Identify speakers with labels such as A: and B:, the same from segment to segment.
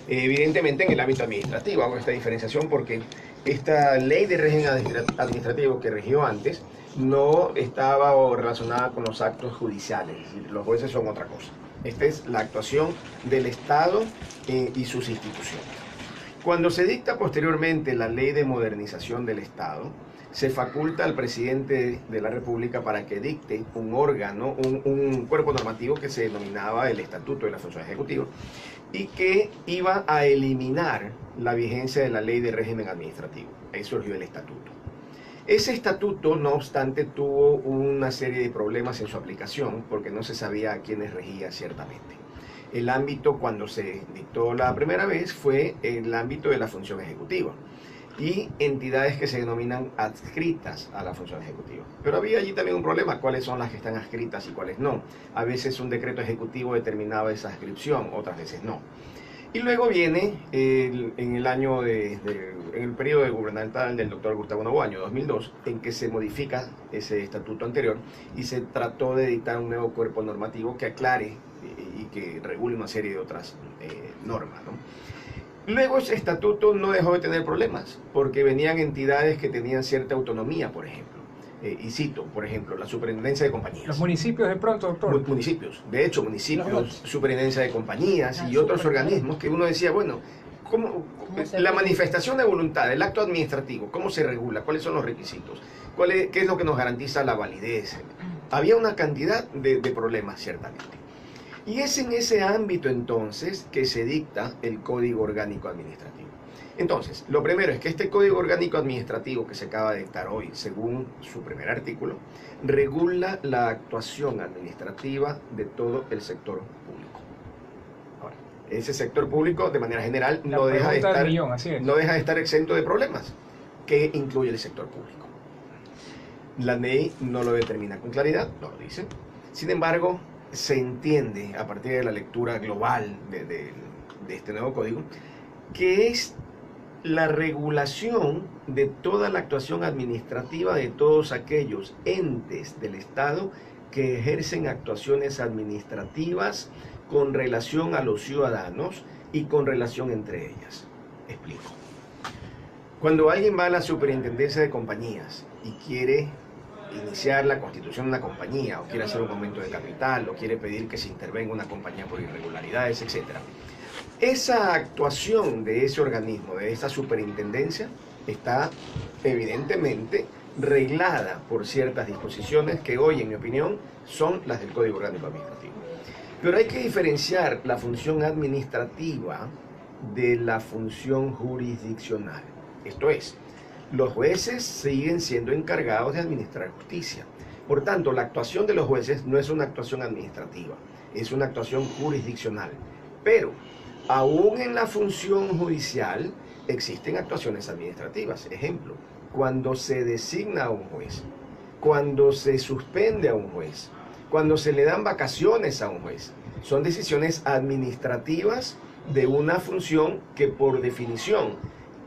A: Evidentemente en el ámbito administrativo hago esta diferenciación porque esta ley de régimen administrativo que regió antes no estaba relacionada con los actos judiciales, es decir, los jueces son otra cosa. Esta es la actuación del Estado y sus instituciones. Cuando se dicta posteriormente la ley de modernización del Estado, se faculta al presidente de la República para que dicte un órgano, un cuerpo normativo que se denominaba el Estatuto de la Función Ejecutiva y que iba a eliminar la vigencia de la ley de régimen administrativo. Ahí surgió el Estatuto. Ese estatuto, no obstante, tuvo una serie de problemas en su aplicación porque no se sabía a quiénes regía ciertamente. El ámbito, cuando se dictó la primera vez, fue el ámbito de la función ejecutiva y entidades que se denominan adscritas a la función ejecutiva. Pero había allí también un problema, cuáles son las que están adscritas y cuáles no. A veces un decreto ejecutivo determinaba esa adscripción, otras veces no. Y luego viene en el periodo gubernamental del doctor Gustavo Noboa, año 2002, en que se modifica ese estatuto anterior y se trató de dictar un nuevo cuerpo normativo que aclare y que regule una serie de otras normas, ¿no? Luego ese estatuto no dejó de tener problemas, porque venían entidades que tenían cierta autonomía, por ejemplo. Y cito, por ejemplo, la superintendencia de compañías.
B: Los municipios de pronto, doctor.
A: Municipios, de hecho, municipios, superintendencia de compañías y otros organismos que uno decía, bueno, ¿cómo la manifestación de voluntad, el acto administrativo, cómo se regula? ¿Cuáles son los requisitos? ¿Qué es lo que nos garantiza la validez? Había una cantidad de problemas, ciertamente. Y es en ese ámbito entonces que se dicta el Código Orgánico Administrativo. Entonces, lo primero es que este Código Orgánico Administrativo que se acaba de dictar hoy, según su primer artículo, regula la actuación administrativa de todo el sector público. Ahora, ese sector público, de manera general, no deja de estar exento de problemas, que incluye el sector público. La ley no lo determina con claridad, no lo dice. Sin embargo, se entiende a partir de la lectura global de este nuevo código que es la regulación de toda la actuación administrativa de todos aquellos entes del Estado que ejercen actuaciones administrativas con relación a los ciudadanos y con relación entre ellas. Explico. Cuando alguien va a la superintendencia de compañías y quiere iniciar la constitución de una compañía, o quiere hacer un aumento de capital, o quiere pedir que se intervenga una compañía por irregularidades, etc. Esa actuación de ese organismo, de esa superintendencia, está evidentemente reglada por ciertas disposiciones que hoy, en mi opinión, son las del Código Orgánico Administrativo. Pero hay que diferenciar la función administrativa de la función jurisdiccional. Esto es, los jueces siguen siendo encargados de administrar justicia. Por tanto, la actuación de los jueces no es una actuación administrativa, es una actuación jurisdiccional. Pero, aún en la función judicial, existen actuaciones administrativas. Ejemplo, cuando se designa a un juez, cuando se suspende a un juez, cuando se le dan vacaciones a un juez. Son decisiones administrativas de una función que, por definición,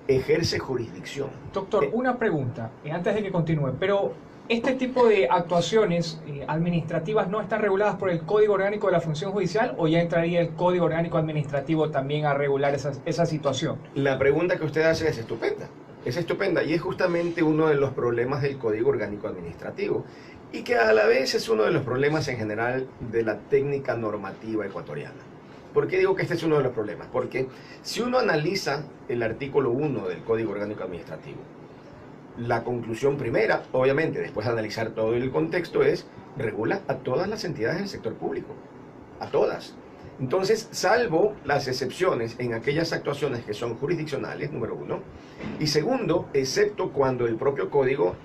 A: ejerce jurisdicción.
B: Doctor, una pregunta, antes de que continúe, pero ¿este tipo de actuaciones administrativas no están reguladas por el Código Orgánico de la Función Judicial o ya entraría el Código Orgánico Administrativo también a regular esa situación?
A: La pregunta que usted hace es estupenda y es justamente uno de los problemas del Código Orgánico Administrativo y que a la vez es uno de los problemas en general de la técnica normativa ecuatoriana. ¿Por qué digo que este es uno de los problemas? Porque si uno analiza el artículo 1 del Código Orgánico Administrativo, la conclusión primera, obviamente, después de analizar todo el contexto, es regula a todas las entidades del sector público, a todas. Entonces, salvo las excepciones en aquellas actuaciones que son jurisdiccionales, número uno, y segundo, excepto cuando el propio código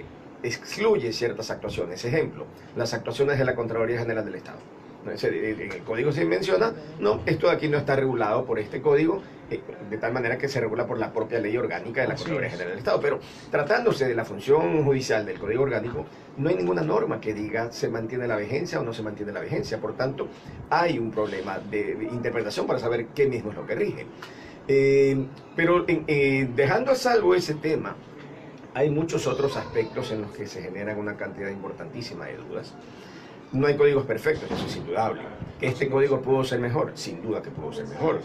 A: excluye ciertas actuaciones. Ejemplo, las actuaciones de la Contraloría General del Estado. En el código se menciona, no, esto de aquí no está regulado por este código, de tal manera que se regula por la propia ley orgánica de la Contraloría General del Estado. Pero tratándose de la función judicial del Código Orgánico, no hay ninguna norma que diga se mantiene la vigencia o no se mantiene la vigencia. Por tanto, hay un problema de interpretación para saber qué mismo es lo que rige. Pero dejando a salvo ese tema, hay muchos otros aspectos en los que se generan una cantidad importantísima de dudas. No hay códigos perfectos, eso es indudable. ¿Este código pudo ser mejor? Sin duda que pudo ser mejor.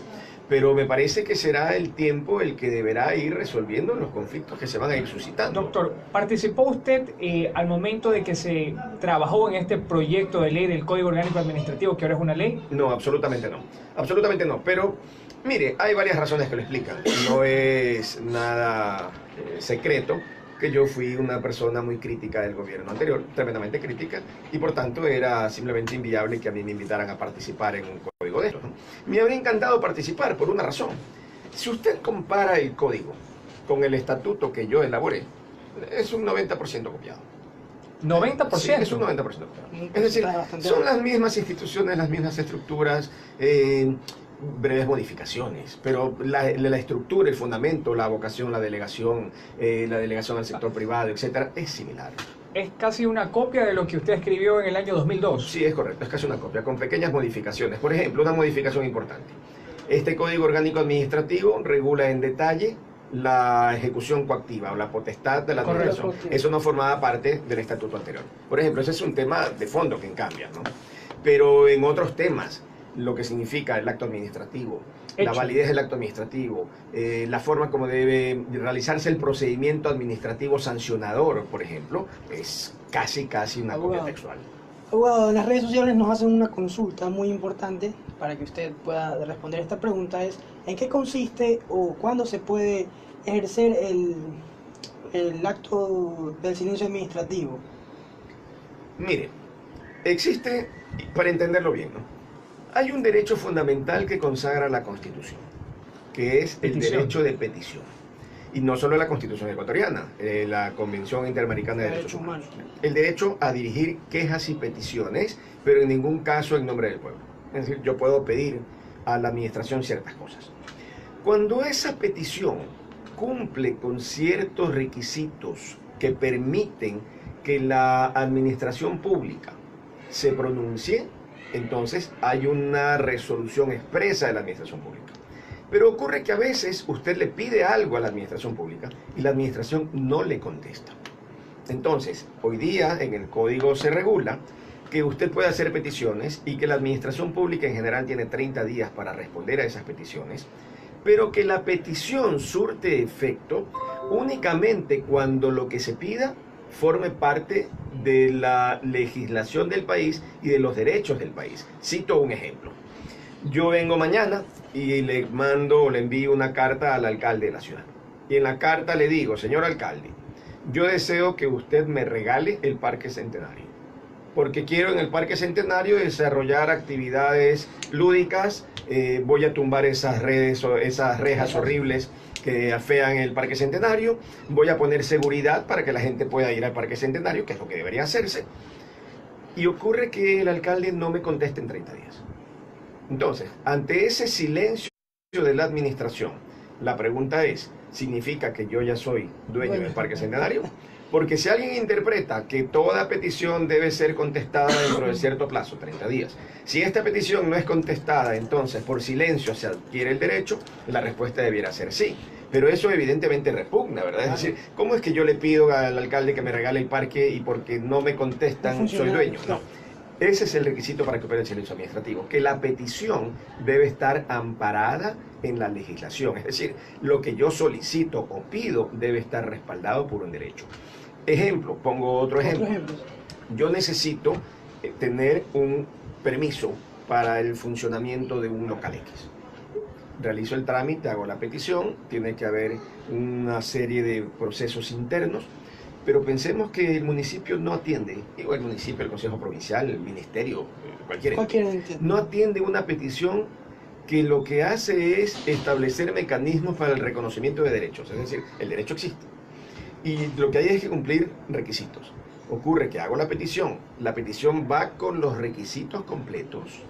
A: pero me parece que será el tiempo el que deberá ir resolviendo los conflictos que se van a ir suscitando.
B: Doctor, ¿participó usted al momento de que se trabajó en este proyecto de ley del Código Orgánico Administrativo, que ahora es una ley?
A: No, absolutamente no, pero mire, hay varias razones que lo explican, no es nada secreto que yo fui una persona muy crítica del gobierno anterior, tremendamente crítica, y por tanto era simplemente inviable que a mí me invitaran a participar en un código de estos, ¿no? Me habría encantado participar por una razón. Si usted compara el código con el estatuto que yo elaboré, es un 90% copiado.
B: 90%.
A: Sí, es un 90% copiado. Es decir, son las mismas instituciones, las mismas estructuras, breves modificaciones, pero la estructura, el fundamento, la vocación, la delegación al sector privado, etcétera, es similar.
B: Es casi una copia de lo que usted escribió en el año 2002.
A: Sí, es correcto, es casi una copia, con pequeñas modificaciones. Por ejemplo, una modificación importante. Este Código Orgánico Administrativo regula en detalle la ejecución coactiva o la potestad de la administración. Eso no formaba parte del estatuto anterior. Por ejemplo, ese es un tema de fondo que cambia, ¿no? Pero en otros temas, lo que significa el acto administrativo, la validez del acto administrativo, la forma como debe realizarse el procedimiento administrativo sancionador, por ejemplo, es casi una copia textual.
C: Abogado, en las redes sociales nos hacen una consulta muy importante para que usted pueda responder esta pregunta, es ¿en qué consiste o cuándo se puede ejercer el acto del silencio administrativo?
A: Mire, existe, para entenderlo bien, ¿no? Hay un derecho fundamental que consagra la Constitución, que es el derecho de petición. Y no solo la Constitución ecuatoriana, la Convención Interamericana de Derechos Humanos. El derecho a dirigir quejas y peticiones, pero en ningún caso en nombre del pueblo. Es decir, yo puedo pedir a la administración ciertas cosas. Cuando esa petición cumple con ciertos requisitos que permiten que la administración pública se pronuncie, entonces hay una resolución expresa de la administración pública. Pero ocurre que a veces usted le pide algo a la administración pública y la administración no le contesta. Entonces, hoy día en el código se regula que usted puede hacer peticiones y que la administración pública en general tiene 30 días para responder a esas peticiones, pero que la petición surte efecto únicamente cuando lo que se pida forme parte de la legislación del país y de los derechos del país. Cito un ejemplo. Yo vengo mañana y le mando o le envío una carta al alcalde de la ciudad. Y en la carta le digo, señor alcalde, yo deseo que usted me regale el Parque Centenario, porque quiero en el Parque Centenario desarrollar actividades lúdicas, voy a tumbar esas rejas horribles que afean el Parque Centenario, voy a poner seguridad para que la gente pueda ir al Parque Centenario, que es lo que debería hacerse. Y ocurre que el alcalde no me contesta en 30 días. Entonces, ante ese silencio de la administración, la pregunta es, ¿significa que yo ya soy dueño del Parque Centenario? Porque si alguien interpreta que toda petición debe ser contestada dentro de cierto plazo, 30 días, si esta petición no es contestada, entonces por silencio se adquiere el derecho, la respuesta debiera ser sí. Pero eso evidentemente repugna, ¿verdad? Es decir, ¿cómo es que yo le pido al alcalde que me regale el parque y porque no me contestan soy dueño? No. Ese es el requisito para que opere el silencio administrativo, que la petición debe estar amparada en la legislación. Es decir, lo que yo solicito o pido debe estar respaldado por un derecho. Ejemplo, pongo otro ejemplo. Yo necesito tener un permiso para el funcionamiento de un local X. Realizo el trámite, hago la petición, tiene que haber una serie de procesos internos, pero pensemos que el municipio no atiende, digo el municipio, el consejo provincial, el ministerio, cualquier ente, no atiende una petición que lo que hace es establecer mecanismos para el reconocimiento de derechos, es decir, el derecho existe. Y lo que hay es que cumplir requisitos. Ocurre que hago la petición va con los requisitos completos,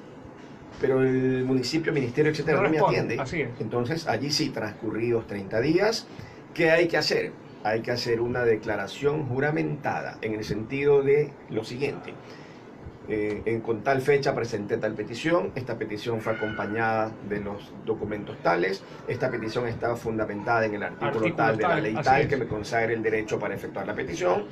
A: pero el municipio, ministerio, etcétera, no me atiende. Entonces, allí sí, transcurridos 30 días, ¿qué hay que hacer? Hay que hacer una declaración juramentada en el sentido de lo siguiente. Con tal fecha presenté tal petición, esta petición fue acompañada de los documentos tales, esta petición está fundamentada en el artículo tal de la ley tal que me consagre el derecho para efectuar la petición,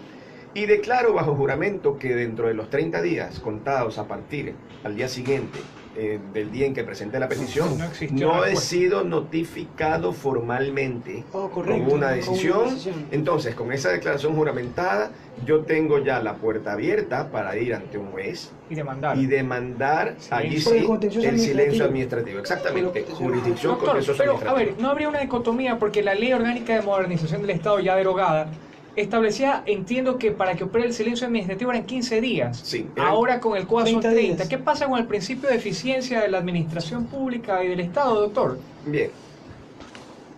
A: y declaro bajo juramento que dentro de los 30 días contados a partir al día siguiente del día en que presenté la petición,
B: No existió
A: no he
B: respuesta.
A: sido notificado formalmente
C: correcto,
A: con una decisión. Entonces, con esa declaración juramentada, yo tengo ya la puerta abierta para ir ante un juez
B: Y demandar.
A: y demandar allí
C: Por el
A: sí
C: contencioso
A: el silencio
C: administrativo.
A: administrativo. Exactamente,
C: Por lo
A: jurisdicción
B: Doctor,
A: contencioso
B: pero a
A: administrativo.
B: ver, no habría una dicotomía porque la Ley Orgánica de Modernización del Estado ya derogada establecía, entiendo que para que opere el silencio administrativo eran 15 días.
A: Sí,
B: Ahora con el COA son
C: 30
B: 30.
C: días.
B: ¿Qué pasa con el principio de eficiencia de la administración pública y del Estado, doctor?
A: Bien,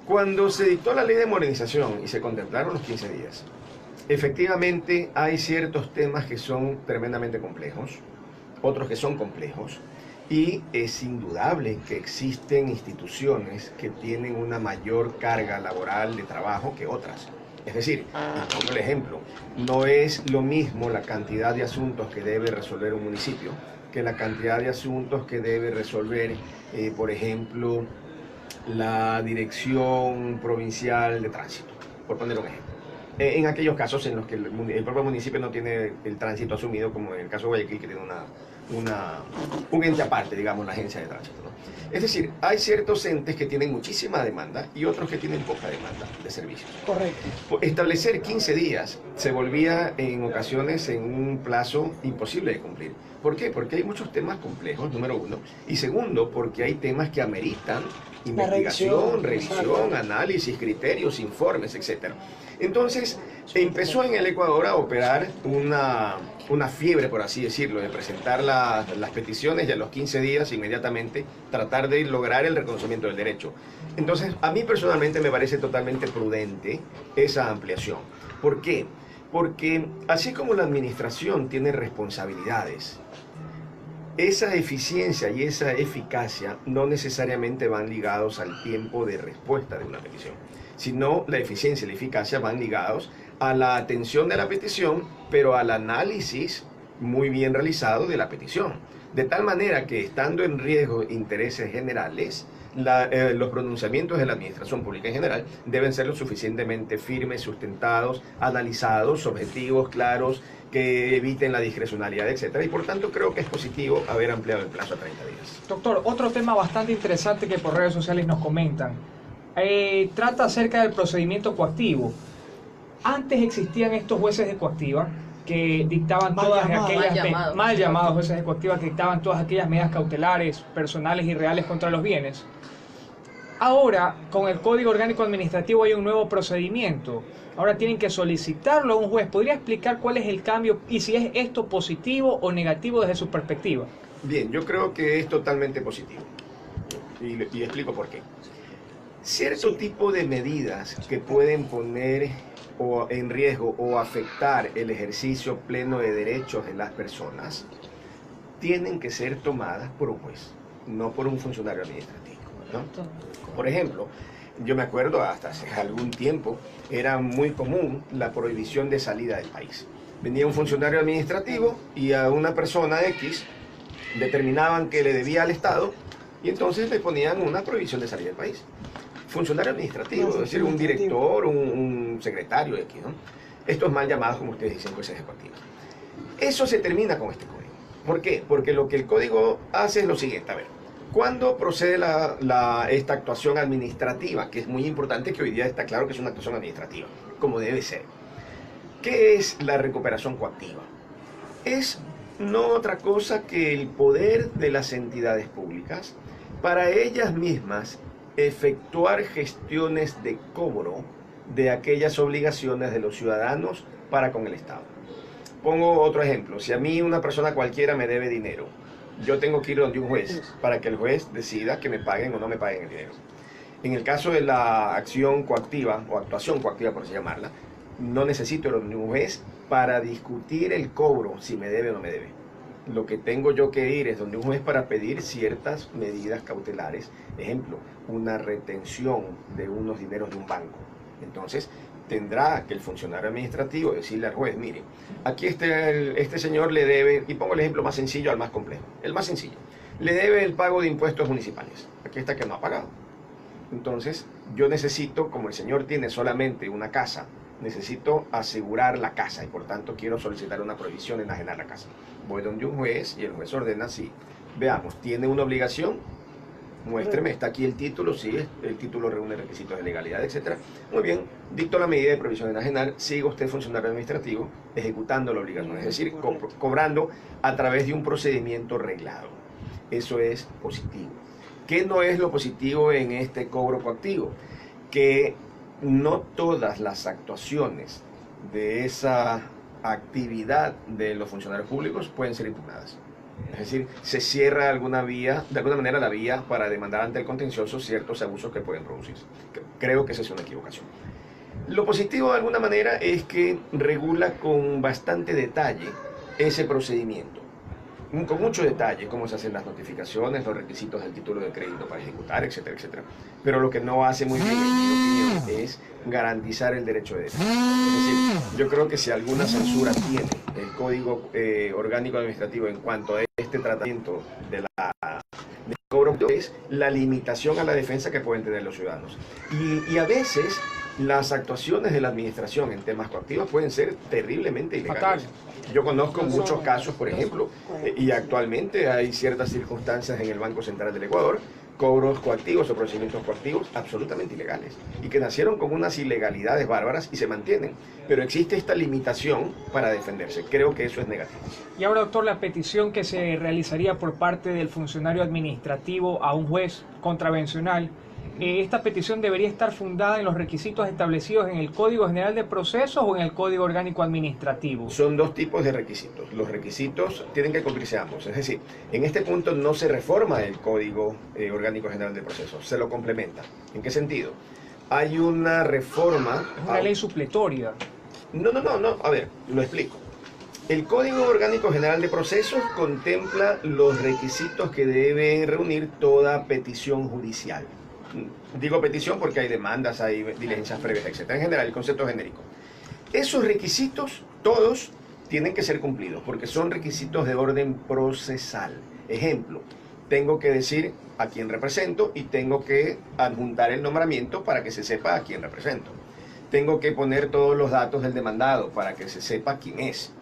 A: cuando se dictó la ley de modernización y se contemplaron los 15 días, efectivamente hay ciertos temas que son tremendamente complejos, otros que son complejos, y es indudable que existen instituciones que tienen una mayor carga laboral de trabajo que otras. Es decir, y pongo el ejemplo, no es lo mismo la cantidad de asuntos que debe resolver un municipio que la cantidad de asuntos que debe resolver, por ejemplo, la Dirección Provincial de Tránsito, por poner un ejemplo. En aquellos casos en los que el propio municipio no tiene el tránsito asumido, como en el caso de Guayaquil, que tiene un ente aparte, digamos, la agencia de tránsito, ¿no? Es decir, hay ciertos entes que tienen muchísima demanda y otros que tienen poca demanda de servicios.
C: Correcto.
A: Establecer 15 días se volvía en ocasiones en un plazo imposible de cumplir. ¿Por qué? Porque hay muchos temas complejos, número uno, y segundo, porque hay temas que ameritan investigación, revisión, análisis, criterios, informes, etc. Entonces, empezó en el Ecuador a operar una fiebre, por así decirlo, de presentar las peticiones y a los 15 días inmediatamente tratar de lograr el reconocimiento del derecho. Entonces, a mí personalmente me parece totalmente prudente esa ampliación. ¿Por qué? Porque así como la administración tiene responsabilidades, esa eficiencia y esa eficacia no necesariamente van ligados al tiempo de respuesta de una petición, sino la eficiencia y la eficacia van ligados a la atención de la petición, pero al análisis muy bien realizado de la petición. De tal manera que, estando en riesgo intereses generales, los pronunciamientos de la administración pública en general deben ser lo suficientemente firmes, sustentados, analizados, objetivos, claros, que eviten la discrecionalidad, etc. Y por tanto creo que es positivo haber ampliado el plazo a 30 días.
B: Doctor, otro tema bastante interesante que por redes sociales nos comentan. Trata acerca del procedimiento coactivo. Antes existían estos jueces de coactiva que dictaban todas aquellas mal llamados jueces de coactiva que dictaban todas aquellas medidas cautelares, personales y reales contra los bienes. Ahora, con el Código Orgánico Administrativo hay un nuevo procedimiento. Ahora tienen que solicitarlo a un juez. ¿Podría explicar cuál es el cambio y si es esto positivo o negativo desde su perspectiva?
A: Bien, yo creo que es totalmente positivo. Y explico por qué. Cierto tipo de medidas que pueden poner en riesgo o afectar el ejercicio pleno de derechos de las personas tienen que ser tomadas por un juez, no por un funcionario administrativo, ¿no? Por ejemplo, yo me acuerdo hasta hace algún tiempo era muy común la prohibición de salida del país. Venía un funcionario administrativo y a una persona X determinaban que le debía al Estado y entonces le ponían una prohibición de salir del país. Funcionario administrativo, es decir, un director, un secretario X, ¿no? Estos mal llamados, como ustedes dicen, jueces ejecutivos. Eso se termina con este código. ¿Por qué? Porque lo que el código hace es lo siguiente, a ver, ¿cuándo procede esta actuación administrativa? Que es muy importante, que hoy día está claro que es una actuación administrativa, como debe ser. ¿Qué es la recuperación coactiva? Es no otra cosa que el poder de las entidades públicas para ellas mismas efectuar gestiones de cobro de aquellas obligaciones de los ciudadanos para con el Estado. Pongo otro ejemplo. Si a mí una persona cualquiera me debe dinero, yo tengo que ir donde un juez para que el juez decida que me paguen o no me paguen el dinero. En el caso de la acción coactiva o actuación coactiva, por así llamarla, no necesito ir donde un juez para discutir el cobro, si me debe o no me debe. Lo que tengo yo que ir es donde un juez para pedir ciertas medidas cautelares, ejemplo, una retención de unos dineros de un banco. Entonces, tendrá que el funcionario administrativo decirle al juez, mire, aquí este señor le debe, y pongo el ejemplo más sencillo al más complejo, el más sencillo, le debe el pago de impuestos municipales, aquí está que no ha pagado. Entonces, yo necesito, como el señor tiene solamente una casa, necesito asegurar la casa y por tanto quiero solicitar una prohibición de enajenar la casa. Voy donde un juez y el juez ordena, sí, Veamos, ¿tiene una obligación? Muéstreme, está aquí el título, sí, el título reúne requisitos de legalidad, etc. Muy bien, dicto la medida de provisión enajenal, siga usted funcionario administrativo ejecutando la obligación, es decir, cobrando a través de un procedimiento reglado. Eso es positivo. ¿Qué no es lo positivo en este cobro coactivo? Que no todas las actuaciones de esa actividad de los funcionarios públicos pueden ser impugnadas. Es decir, se cierra de alguna manera la vía para demandar ante el contencioso ciertos abusos que pueden producirse. Creo que esa es una equivocación. Lo positivo de alguna manera es que regula con bastante detalle ese procedimiento. Con mucho detalle, cómo se hacen las notificaciones, los requisitos del título de crédito para ejecutar, etcétera, etcétera. Pero lo que no hace muy bien, en mi opinión, es garantizar el derecho de defensa. Es decir, yo creo que si alguna censura tiene el Código Orgánico Administrativo en cuanto a este tratamiento del cobro, es la limitación a la defensa que pueden tener los ciudadanos. Y a veces las actuaciones de la administración en temas coactivos pueden ser terriblemente ilegales.
B: Fatal.
A: Yo conozco muchos casos, por ejemplo, y actualmente hay ciertas circunstancias en el Banco Central del Ecuador, cobros coactivos o procedimientos coactivos absolutamente ilegales y que nacieron con unas ilegalidades bárbaras y se mantienen. Pero existe esta limitación para defenderse. Creo que eso es negativo.
B: Y ahora, doctor, la petición que se realizaría por parte del funcionario administrativo a un juez contravencional, ¿esta petición debería estar fundada en los requisitos establecidos en el Código General de Procesos o en el Código Orgánico Administrativo?
A: Son dos tipos de requisitos. Los requisitos tienen que cumplirse ambos. Es decir, en este punto no se reforma el Código Orgánico General de Procesos, se lo complementa. ¿En qué sentido? Hay una reforma...
B: Es una ley supletoria.
A: No. A ver, lo explico. El Código Orgánico General de Procesos contempla los requisitos que debe reunir toda petición judicial. Digo petición porque hay demandas, hay diligencias previas, etc. En general, el concepto genérico. Esos requisitos, todos, tienen que ser cumplidos porque son requisitos de orden procesal. Ejemplo, tengo que decir a quién represento y tengo que adjuntar el nombramiento para que se sepa a quién represento. Tengo que poner todos los datos del demandado para que se sepa quién es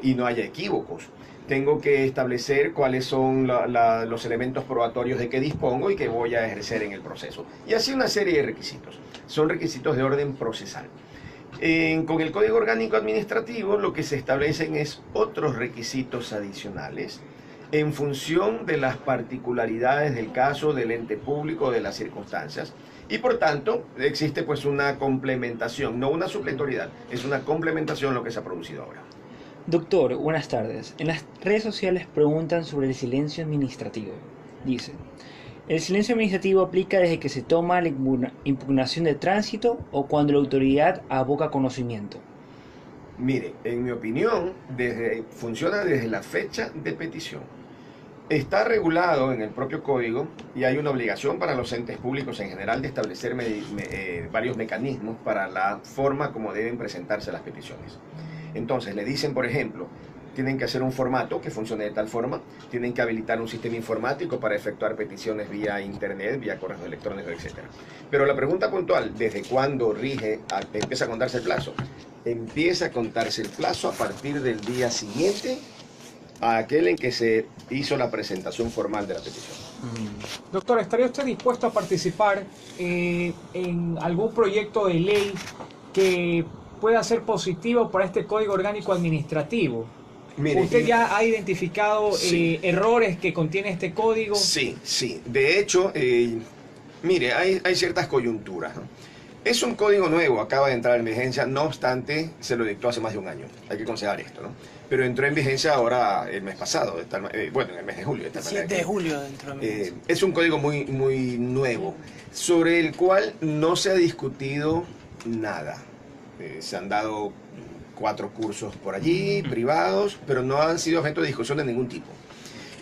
A: y no haya equívocos. Tengo que establecer cuáles son los elementos probatorios de que dispongo y que voy a ejercer en el proceso. Y así una serie de requisitos. Son requisitos de orden procesal. Con el Código Orgánico Administrativo lo que se establecen es otros requisitos adicionales en función de las particularidades del caso, del ente público, de las circunstancias. Y por tanto existe pues una complementación, no una supletoriedad, es una complementación lo que se ha producido ahora.
D: Doctor, buenas tardes. En las redes sociales preguntan sobre el silencio administrativo. Dice, ¿el silencio administrativo aplica desde que se toma la impugnación de tránsito o cuando la autoridad aboca conocimiento?
A: Mire, en mi opinión, funciona desde la fecha de petición. Está regulado en el propio código y hay una obligación para los entes públicos en general de establecer varios mecanismos para la forma como deben presentarse las peticiones. Entonces le dicen, por ejemplo, tienen que hacer un formato que funcione de tal forma, tienen que habilitar un sistema informático para efectuar peticiones vía internet, vía correos electrónicos, etc. Pero la pregunta puntual, ¿desde cuándo empieza a contarse el plazo? Empieza a contarse el plazo a partir del día siguiente a aquel en que se hizo la presentación formal de la petición.
B: Doctor, ¿estaría usted dispuesto a participar en algún proyecto de ley que pueda ser positivo para este Código Orgánico Administrativo? Mire, ¿usted ya ha identificado errores que contiene este código?
A: Sí. De hecho, mire, hay ciertas coyunturas, ¿no? Es un código nuevo, acaba de entrar en vigencia, no obstante, se lo dictó hace más de un año. Hay que considerar esto, ¿no? Pero entró en vigencia ahora el mes pasado, bueno, en el mes de julio.
C: 7 de julio entró en vigencia.
A: Es un código muy nuevo, sobre el cual no se ha discutido nada. Se han dado 4 cursos por allí, privados, pero no han sido objeto de discusión de ningún tipo.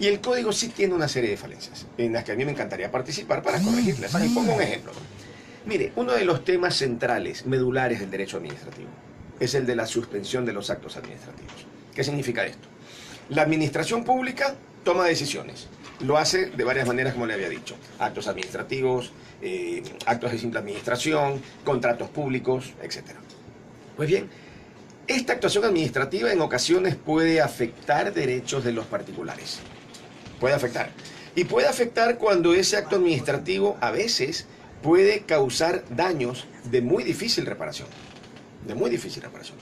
A: Y el código sí tiene una serie de falencias, en las que a mí me encantaría participar para corregirlas. Y pongo un ejemplo. Mire, uno de los temas centrales, medulares del derecho administrativo, es el de la suspensión de los actos administrativos. ¿Qué significa esto? La administración pública toma decisiones. Lo hace de varias maneras, como le había dicho. Actos administrativos, actos de simple administración, contratos públicos, etc. Pues bien, esta actuación administrativa en ocasiones puede afectar derechos de los particulares. puede afectar. Y puede afectar cuando ese acto administrativo a veces puede causar daños de muy difícil reparación. De muy difícil reparación.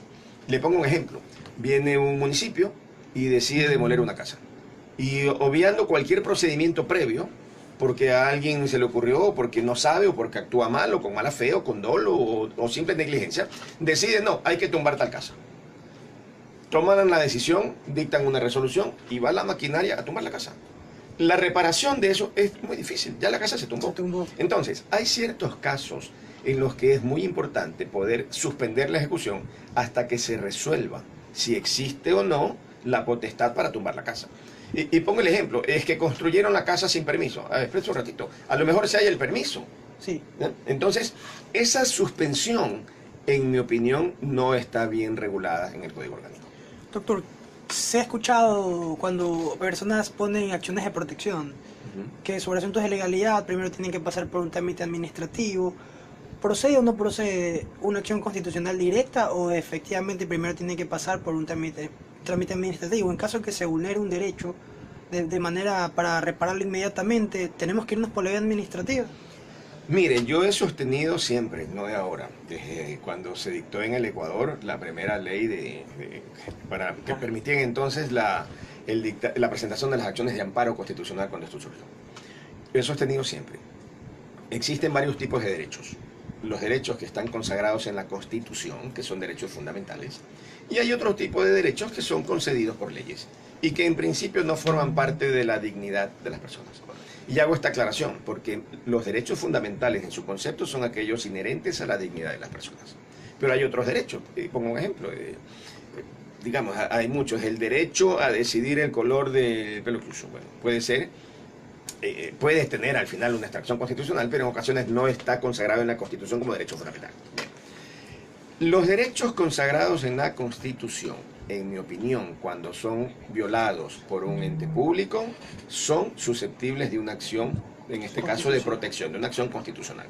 A: Le pongo un ejemplo. Viene un municipio y decide demoler una casa. Y obviando cualquier procedimiento previo, porque a alguien se le ocurrió, o porque no sabe, o porque actúa mal, o con mala fe, o con dolo, o simple negligencia, decide, no, hay que tumbar tal casa. Toman la decisión, dictan una resolución y va la maquinaria a tumbar la casa. La reparación de eso es muy difícil, ya la casa se tumbó. Entonces, hay ciertos casos en los que es muy importante poder suspender la ejecución hasta que se resuelva si existe o no la potestad para tumbar la casa. Y pongo el ejemplo, es que construyeron la casa sin permiso. A ver, espera un ratito, a lo mejor se haya el permiso.
C: Sí.
A: ¿No? Entonces, esa suspensión, en mi opinión, no está bien regulada en el Código Orgánico.
C: Doctor, se ha escuchado cuando personas ponen acciones de protección, que sobre asuntos de legalidad primero tienen que pasar por un trámite administrativo. ¿Procede o no procede una acción constitucional directa o efectivamente primero tiene que pasar por un trámite administrativo? En caso de que se vulnere un derecho de manera para repararlo inmediatamente, ¿tenemos que irnos por la vía administrativa?
A: Mire, yo he sostenido siempre, no de ahora, desde cuando se dictó en el Ecuador la primera ley que permitía entonces la presentación de las acciones de amparo constitucional cuando esto surgió. He sostenido siempre. Existen varios tipos de derechos. Los derechos que están consagrados en la Constitución, que son derechos fundamentales, y hay otro tipo de derechos que son concedidos por leyes y que en principio no forman parte de la dignidad de las personas. Y hago esta aclaración porque los derechos fundamentales en su concepto son aquellos inherentes a la dignidad de las personas. Pero hay otros derechos, pongo un ejemplo, digamos, hay muchos, el derecho a decidir el color del pelo tuyo. Bueno, puede ser, puedes tener al final una extracción constitucional, pero en ocasiones no está consagrado en la Constitución como derecho fundamental. Bien. Los derechos consagrados en la Constitución, en mi opinión, cuando son violados por un ente público, son susceptibles de una acción, en este caso de protección, de una acción constitucional.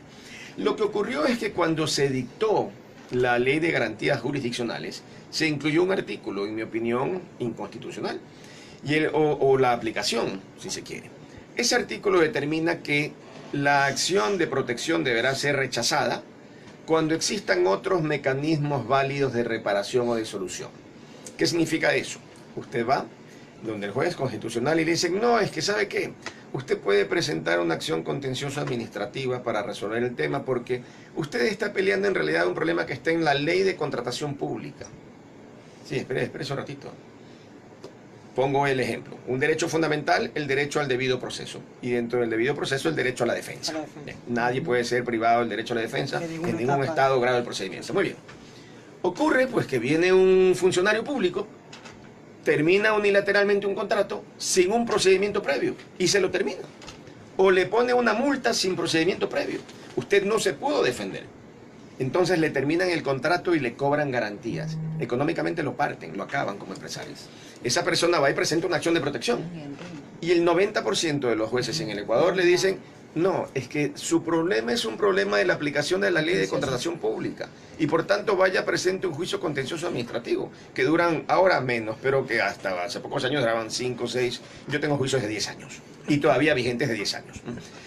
A: Lo que ocurrió es que cuando se dictó la Ley de Garantías Jurisdiccionales, se incluyó un artículo, en mi opinión, inconstitucional, o la aplicación, si se quiere. Ese artículo determina que la acción de protección deberá ser rechazada cuando existan otros mecanismos válidos de reparación o de solución. ¿Qué significa eso? Usted va donde el juez constitucional y le dicen, no, es que ¿sabe qué? Usted puede presentar una acción contenciosa administrativa para resolver el tema porque usted está peleando en realidad un problema que está en la ley de contratación pública. Sí, espere un ratito. Pongo el ejemplo. Un derecho fundamental, el derecho al debido proceso. Y dentro del debido proceso, el derecho a la defensa. Nadie puede ser privado del derecho a la defensa en ningún estado o grado del procedimiento. Muy bien. Ocurre pues que viene un funcionario público, termina unilateralmente un contrato sin un procedimiento previo y se lo termina. O le pone una multa sin procedimiento previo. Usted no se pudo defender. Entonces le terminan el contrato y le cobran garantías. Económicamente lo parten, lo acaban como empresarios. Esa persona va y presenta una acción de protección. Y el 90% de los jueces en el Ecuador le dicen, no, es que su problema es un problema de la aplicación de la ley de contratación pública. Y por tanto vaya presente un juicio contencioso administrativo, que duran ahora menos, pero que hasta hace pocos años duraban 5, 6. Yo tengo juicios de 10 años y todavía vigentes de 10 años.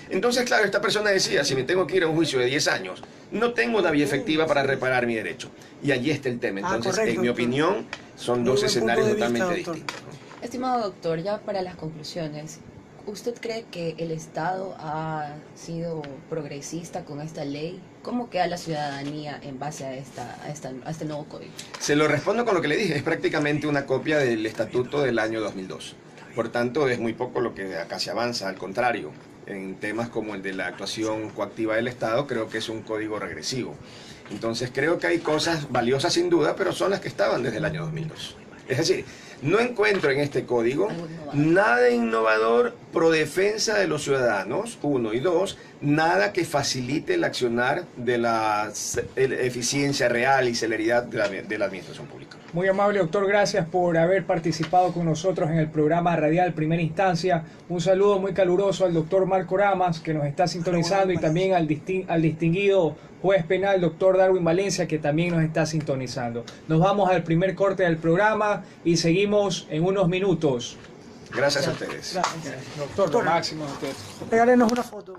A: Entonces, claro, esta persona decía, si me tengo que ir a un juicio de 10 años, no tengo una vía efectiva para reparar mi derecho. Y allí está el tema. Entonces,
C: correcto,
A: en mi opinión, son dos escenarios totalmente distintos.
E: Estimado doctor, ya para las conclusiones, ¿usted cree que el Estado ha sido progresista con esta ley? ¿Cómo queda la ciudadanía en base a este nuevo código?
A: Se lo respondo con lo que le dije. Es prácticamente una copia del estatuto del año 2002. Por tanto, es muy poco lo que acá se avanza. Al contrario, en temas como el de la actuación coactiva del Estado, creo que es un código regresivo. Entonces, creo que hay cosas valiosas sin duda, pero son las que estaban desde el año 2002. Es decir, no encuentro en este código nada innovador pro defensa de los ciudadanos, 1, y 2, nada que facilite el accionar de la eficiencia real y celeridad de la administración pública.
B: Muy amable, doctor, gracias por haber participado con nosotros en el programa radial Primera Instancia. Un saludo muy caluroso al doctor Marco Ramas, que nos está sintonizando, y también al distinguido juez penal, doctor Darwin Valencia, que también nos está sintonizando. Nos vamos al primer corte del programa y seguimos en unos minutos.
A: Gracias a ustedes.
C: Gracias.
B: Doctor, lo máximo a usted.
C: Regálenos una foto.